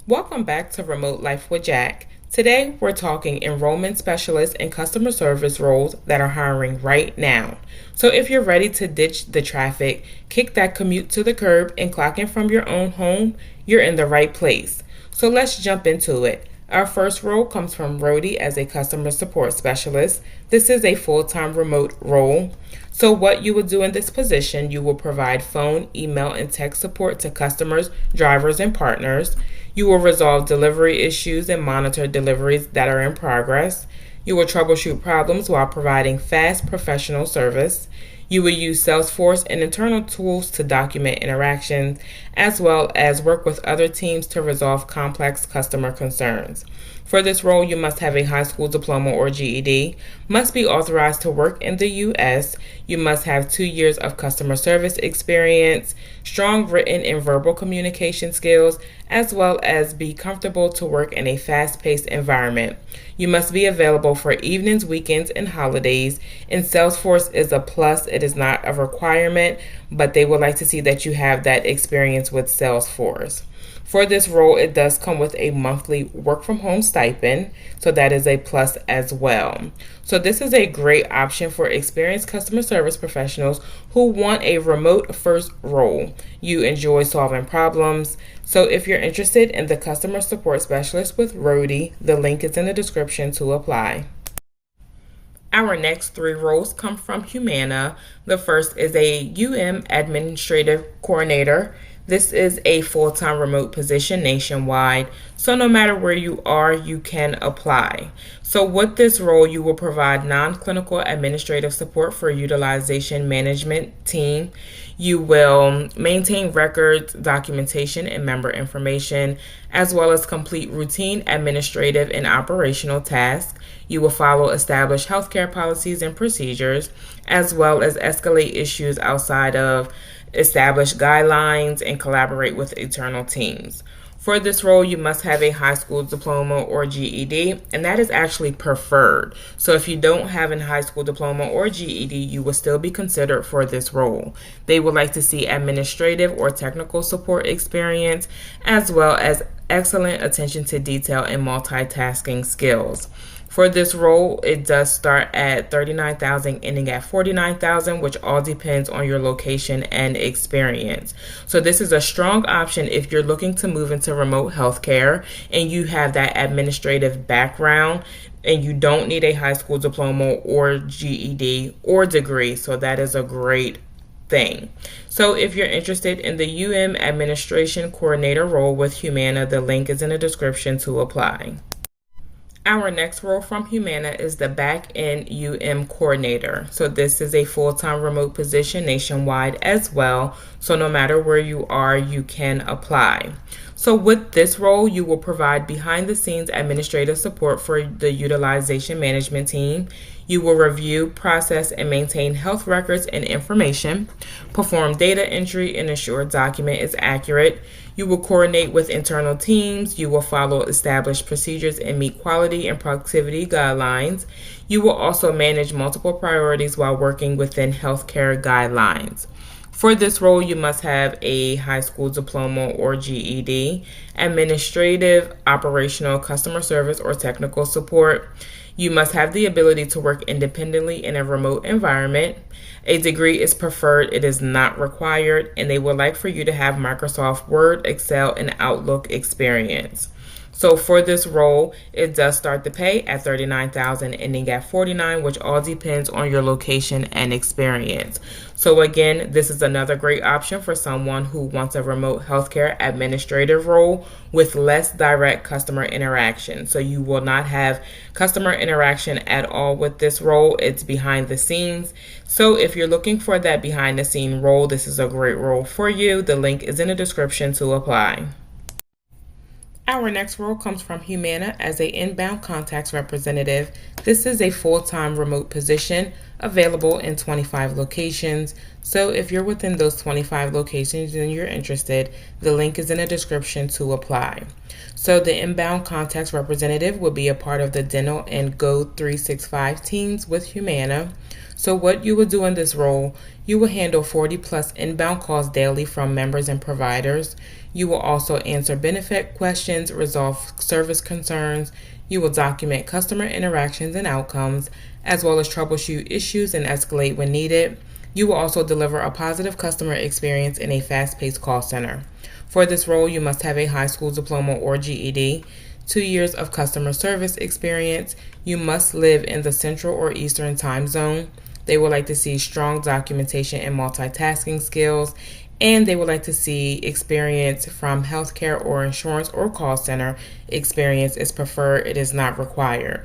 Welcome back to Remote Life with Jack. Today we're talking enrollment specialists and customer service roles that are hiring right now. So if you're ready to ditch the traffic, kick that commute to the curb, and clock in from your own home, you're in the right place. So let's jump into it. Our first role comes from Roadie as a customer support specialist. This is a full-time remote role. So what you would do in this position, you will provide phone, email, and text support to customers, drivers, and partners. You will resolve delivery issues and monitor deliveries that are in progress. You will troubleshoot problems while providing fast professional service. You will use Salesforce and internal tools to document interactions, as well as work with other teams to resolve complex customer concerns. For this role, you must have a high school diploma or GED, must be authorized to work in the U.S., you must have 2 years of customer service experience, strong written and verbal communication skills, as well as be comfortable to work in a fast-paced environment. You must be available for evenings, weekends, and holidays, and Salesforce is a plus. It is not a requirement, but they would like to see that you have that experience with Salesforce. For this role, it does come with a monthly work-from-home stipend, so that is a plus as well. So this is a great option for experienced customer service professionals who want a remote-first role. You enjoy solving problems. So if you're interested in the customer support specialist with Roadie, the link is in the description to apply. Our next 3 roles come from Humana. The first is a UM Administrative Coordinator. This is a full-time remote position nationwide, so no matter where you are, you can apply. So with this role, you will provide non-clinical administrative support for utilization management team. You will maintain records, documentation, and member information, as well as complete routine administrative and operational tasks. You will follow established healthcare policies and procedures, as well as escalate issues outside of established guidelines and collaborate with internal teams. For this role, you must have a high school diploma or GED, and that is actually preferred. So if you don't have a high school diploma or GED, you will still be considered for this role. They would like to see administrative or technical support experience, as well as excellent attention to detail and multitasking skills. For this role, it does start at $39,000, ending at $49,000, which all depends on your location and experience. So this is a strong option if you're looking to move into remote healthcare and you have that administrative background and you don't need a high school diploma or GED or degree. So that is a great thing. So if you're interested in the UM Administration Coordinator role with Humana, the link is in the description to apply. Our next role from Humana is the Backend UM Coordinator. So this is a full-time remote position nationwide as well. So no matter where you are, you can apply. So with this role, you will provide behind-the-scenes administrative support for the utilization management team. You will review, process, and maintain health records and information, perform data entry and ensure document is accurate. You will coordinate with internal teams. You will follow established procedures and meet quality and productivity guidelines. You will also manage multiple priorities while working within healthcare guidelines. For this role, you must have a high school diploma or GED, administrative, operational, customer service, or technical support. You must have the ability to work independently in a remote environment. A degree is preferred, it is not required, and they would like for you to have Microsoft Word, Excel, and Outlook experience. So for this role, it does start the pay at $39,000, ending at $49,000, which all depends on your location and experience. So again, this is another great option for someone who wants a remote healthcare administrative role with less direct customer interaction. So you will not have customer interaction at all with this role. It's behind the scenes. So if you're looking for that behind the scene role, this is a great role for you. The link is in the description to apply. Our next role comes from Humana as an inbound contacts representative. This is a full-time remote position available in 25 locations. So if you're within those 25 locations and you're interested, the link is in the description to apply. So the inbound contacts representative will be a part of the dental and Go 365 teams with Humana. So what you will do in this role, you will handle 40 plus inbound calls daily from members and providers. You will also answer benefit questions, resolve service concerns. You will document customer interactions and outcomes, as well as troubleshoot issues and escalate when needed. You will also deliver a positive customer experience in a fast-paced call center. For this role, you must have a high school diploma or GED, 2 years of customer service experience. You must live in the Central or Eastern time zone. They would like to see strong documentation and multitasking skills, and they would like to see experience from healthcare or insurance or call center. Experience is preferred, it is not required.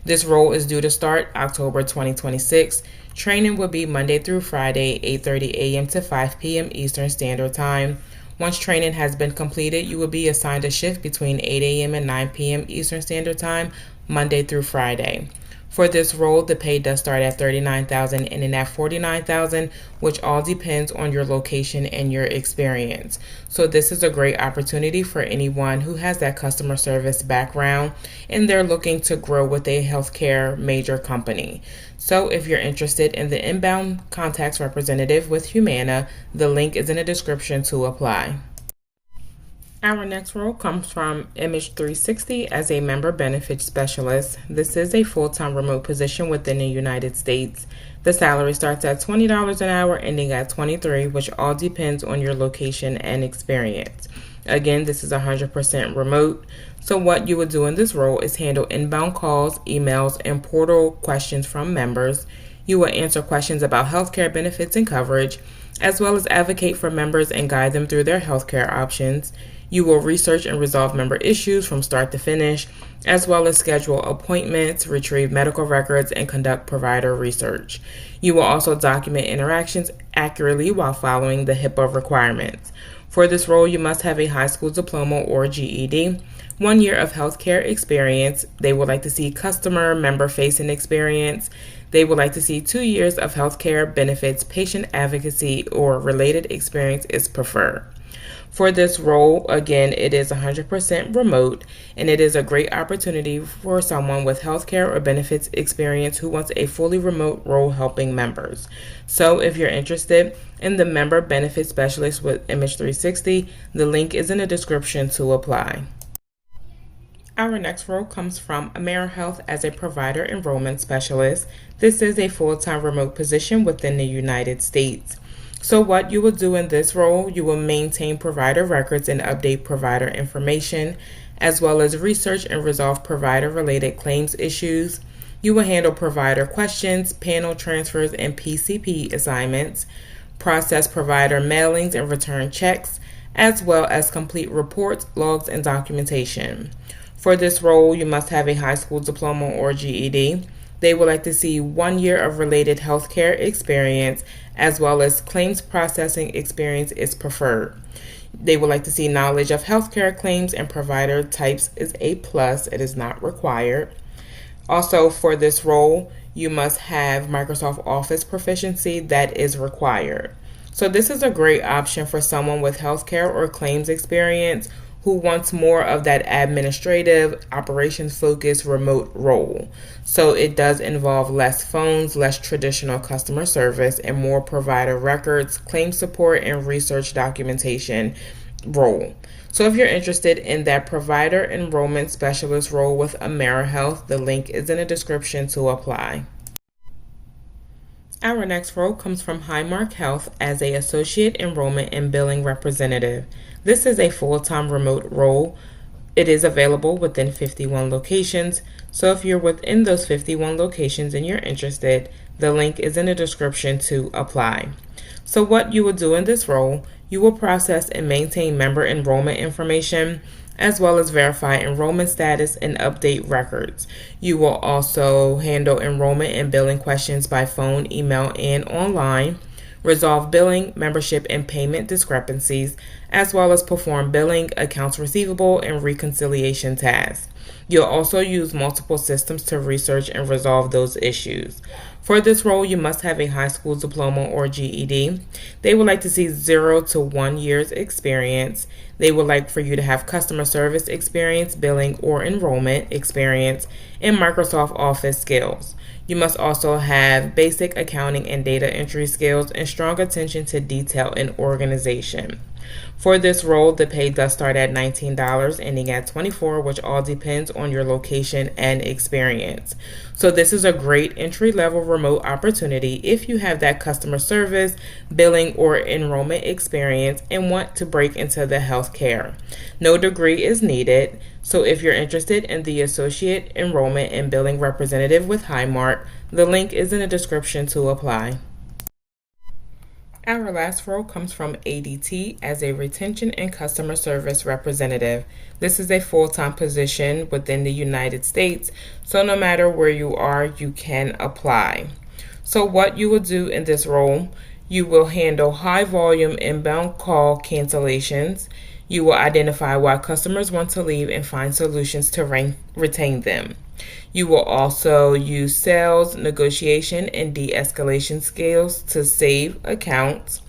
This role is due to start October 2026. Training will be Monday through Friday, 8:30 a.m. to 5 p.m. Eastern Standard Time. Once training has been completed, you will be assigned a shift between 8 a.m. and 9 p.m. Eastern Standard Time, Monday through Friday. For this role, the pay does start at $39,000 and then at $49,000, which all depends on your location and your experience. So this is a great opportunity for anyone who has that customer service background and they're looking to grow with a healthcare major company. So if you're interested in the inbound contacts representative with Humana, the link is in the description to apply. Our next role comes from Image 360 as a member benefits specialist. This is a full-time remote position within the United States. The salary starts at $20 an hour, ending at $23, which all depends on your location and experience. Again, this is 100% remote. So what you would do in this role is handle inbound calls, emails, and portal questions from members. You will answer questions about healthcare benefits and coverage, as well as advocate for members and guide them through their healthcare options. You will research and resolve member issues from start to finish, as well as schedule appointments, retrieve medical records, and conduct provider research. You will also document interactions accurately while following the HIPAA requirements. For this role, you must have a high school diploma or GED, 1 year of healthcare experience. They would like to see customer member-facing experience. They would like to see 2 years of healthcare benefits, patient advocacy, or related experience is preferred. For this role, again, it is 100% remote, and it is a great opportunity for someone with healthcare or benefits experience who wants a fully remote role helping members. So if you're interested in the member benefits specialist with Image 360, the link is in the description to apply. Our next role comes from Amer Health as a provider enrollment specialist. This is a full-time remote position within the United States. So what you will do in this role, you will maintain provider records and update provider information, as well as research and resolve provider-related claims issues. You will handle provider questions, panel transfers, and PCP assignments, process provider mailings and return checks, as well as complete reports, logs, and documentation. For this role, you must have a high school diploma or GED. They would like to see 1 year of related healthcare experience, as well as claims processing experience is preferred. They would like to see knowledge of healthcare claims and provider types is a plus. It is not required. Also, for this role, you must have Microsoft Office proficiency. That is required. So this is a great option for someone with healthcare or claims experience who wants more of that administrative, operations-focused remote role. So it does involve less phones, less traditional customer service, and more provider records, claim support, and research documentation role. So if you're interested in that provider enrollment specialist role with Amer Health, the link is in the description to apply. Our next role comes from Highmark Health as a Associate Enrollment and Billing Representative. This is a full-time remote role. It is available within 51 locations. So if you're within those 51 locations and you're interested, the link is in the description to apply. So what you will do in this role, you will process and maintain member enrollment information, as well as verify enrollment status and update records. You will also handle enrollment and billing questions by phone, email, and online, resolve billing, membership, and payment discrepancies, as well as perform billing, accounts receivable, and reconciliation tasks. You'll also use multiple systems to research and resolve those issues. For this role, you must have a high school diploma or GED. They would like to see 0 to 1 year's experience. They would like for you to have customer service experience, billing, or enrollment experience, and Microsoft Office skills. You must also have basic accounting and data entry skills and strong attention to detail and organization. For this role, the pay does start at $19, ending at $24, which all depends on your location and experience. So this is a great entry-level remote opportunity if you have that customer service, billing, or enrollment experience and want to break into the healthcare. No degree is needed. So if you're interested in the Associate Enrollment and Billing Representative with Highmark, the link is in the description to apply. Our last role comes from ADT as a Retention and Customer Service Representative. This is a full-time position within the United States, so no matter where you are, you can apply. So what you will do in this role, you will handle high-volume inbound call cancellations. You will identify why customers want to leave and find solutions to retain them. You will also use sales, negotiation, and de-escalation skills to save accounts.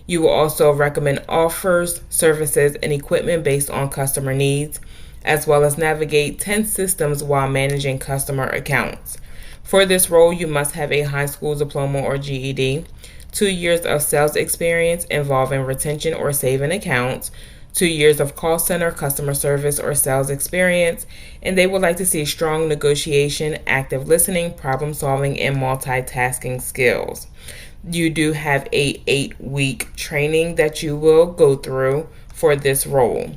You will also recommend offers, services, and equipment based on customer needs, as well as navigate 10 systems while managing customer accounts. For this role, you must have a high school diploma or GED, 2 years of sales experience involving retention or saving accounts, 2 years of call center, customer service, or sales experience, and they would like to see strong negotiation, active listening, problem solving, and multitasking skills. You do have a 8-week training that you will go through for this role.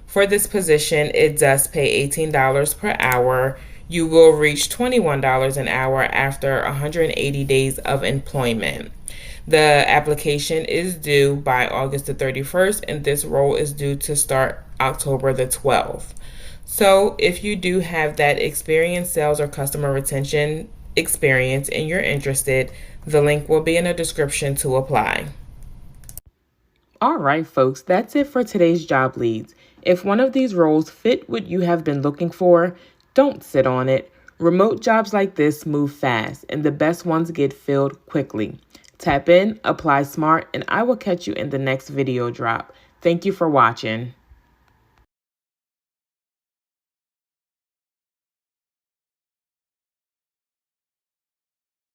For this position, it does pay $18 per hour. You will reach $21 an hour after 180 days of employment. The application is due by August the 31st, and this role is due to start October the 12th. So if you do have that experience, sales or customer retention experience, and you're interested, the link will be in the description to apply. All right, folks, that's it for today's job leads. If one of these roles fit what you have been looking for, don't sit on it. Remote jobs like this move fast, and the best ones get filled quickly. Tap in, apply smart, and I will catch you in the next video drop. Thank you for watching.